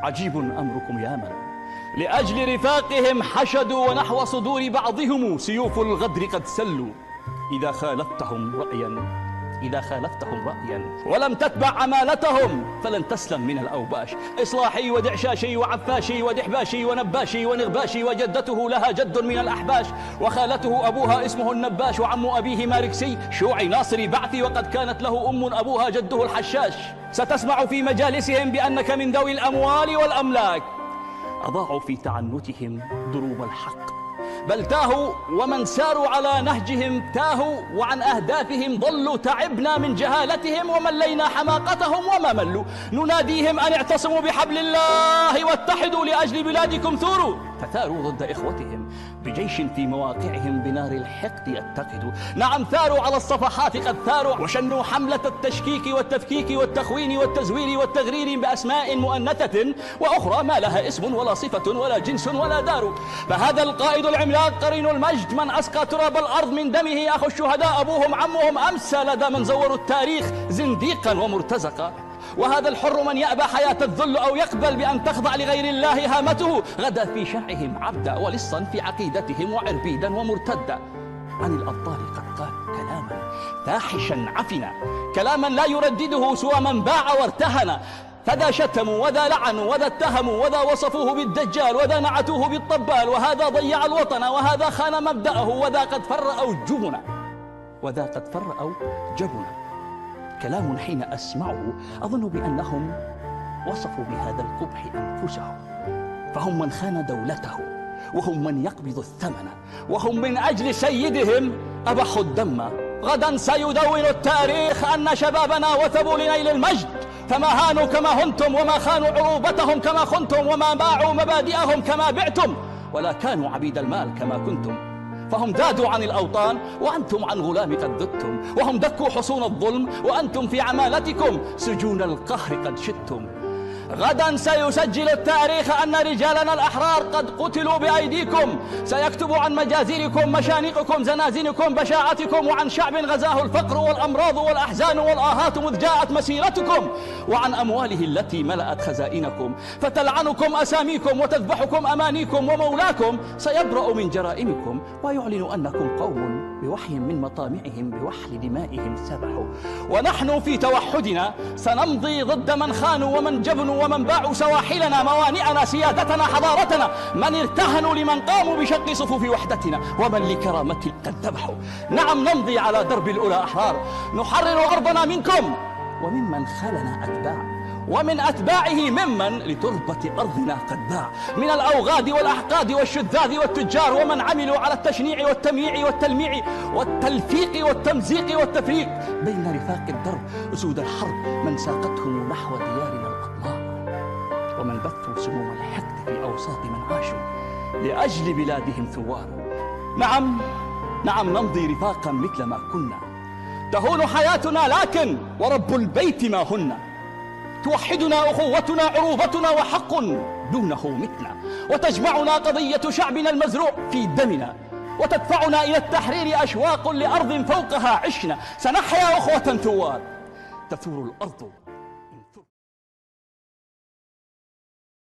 عجيب أمركم يا من لأجل رفاقهم حشدوا، ونحو صدور بعضهم سيوف الغدر قد سلوا. إذا خالفتهم رأيا ولم تتبع عمالتهم فلن تسلم من الأوباش. إصلاحي ودعشاشي وعفاشي ودحباشي ونباشي ونغباشي، وجدته لها جد من الأحباش، وخالته أبوها اسمه النباش، وعم أبيه ماركسي شيوعي ناصري بعثي، وقد كانت له أم أبوها جده الحشاش. ستسمع في مجالسهم بأنك من ذوي الأموال والأملاك. أضاعوا في تعنتهم دروب الحق، بل تاهوا، ومن ساروا على نهجهم تاهوا، وعن أهدافهم ضلوا. تعبنا من جهالتهم وملينا حماقتهم وما ملوا. نناديهم أن اعتصموا بحبل الله واتحدوا لأجل بلادكم ثوروا. فثاروا ضد إخوتهم بجيش في مواقعهم بنار الحقد يتقدوا. نعم ثاروا على الصفحات قد ثاروا، وشنوا حملة التشكيك والتفكيك والتخوين والتزوير والتغرير بأسماء مؤنثة وأخرى ما لها اسم ولا صفة ولا جنس ولا دار. فهذا القائد العملاق قرين المجد من أسقى تراب الأرض من دمه أخو الشهداء أبوهم عمهم، أمسى لدى من زوروا التاريخ زنديقا ومرتزقا. وهذا الحر من يأبى حياة الذل أو يقبل بأن تخضع لغير الله هامته، غدا في شرعهم عبدا ولصا في عقيدتهم وعربيدا ومرتدا. عن الأبطال قد قال كلاما فاحشا عفنا، كلاما لا يردده سوى من باع وارتهن. فذا شتموا وذا لعنوا وذا اتهموا وذا وصفوه بالدجال وذا نعتوه بالطبال، وهذا ضيع الوطن وهذا خان مبدأه، وذا قد فر أو جبنا. كلام حين أسمعه أظن بأنهم وصفوا بهذا القبح أنفسهم، فهم من خان دولته، وهم من يقبض الثمن، وهم من أجل سيدهم أبحوا الدم. غدا سيدون التاريخ أن شبابنا وثبوا لنيل المجد، فما هانوا كما هنتم، وما خانوا عروبتهم كما خنتم، وما باعوا مبادئهم كما بعتم، ولا كانوا عبيد المال كما كنتم. فهم ذادوا عن الأوطان وأنتم عن غلام قد ذدتم، وهم دكوا حصون الظلم وأنتم في عمالتكم سجون القهر قد شدتم. غدا سيسجل التاريخ أن رجالنا الأحرار قد قتلوا بأيديكم، سيكتب عن مجازركم مشانقكم زنازنكم بشاعتكم، وعن شعب غزاه الفقر والأمراض والأحزان والآهات مذ جاءت مسيرتكم، وعن أمواله التي ملأت خزائنكم. فتلعنكم أساميكم وتذبحكم أمانيكم، ومولاكم سيبرأ من جرائمكم ويعلن أنكم قوم بوحي من مطامعهم بوحل دمائهم سبحوا. ونحن في توحدنا سنمضي ضد من خانوا ومن جبنوا ومن باعوا سواحلنا موانئنا سيادتنا حضارتنا، من ارتهنوا لمن قاموا بشق صفوف وحدتنا، ومن لكرامة قد ذبحوا. نعم نمضي على درب الأولى أحرار، نحرر أرضنا منكم وممن خلنا أتباع، ومن أتباعه ممن لتربة أرضنا قد باع، من الأوغاد والأحقاد والشذاذ والتجار، ومن عملوا على التشنيع والتمييع والتلميع والتلفيق والتمزيق والتفريق بين رفاق الدرب أسود الحرب، من ساقتهم نحو ديارنا الأطماع، ومن بثوا سموم الحقد في أوساط من عاشوا لأجل بلادهم ثوار. نعم نمضي رفاقا مثل ما كنا، تهون حياتنا لكن ورب البيت ما هن. توحدنا أخوتنا عروبتنا وحق دونه متنا، وتجمعنا قضية شعبنا المزروع في دمنا، وتدفعنا إلى التحرير أشواق لأرض فوقها عشنا. سنحيا أخوة ثوار تثور الأرض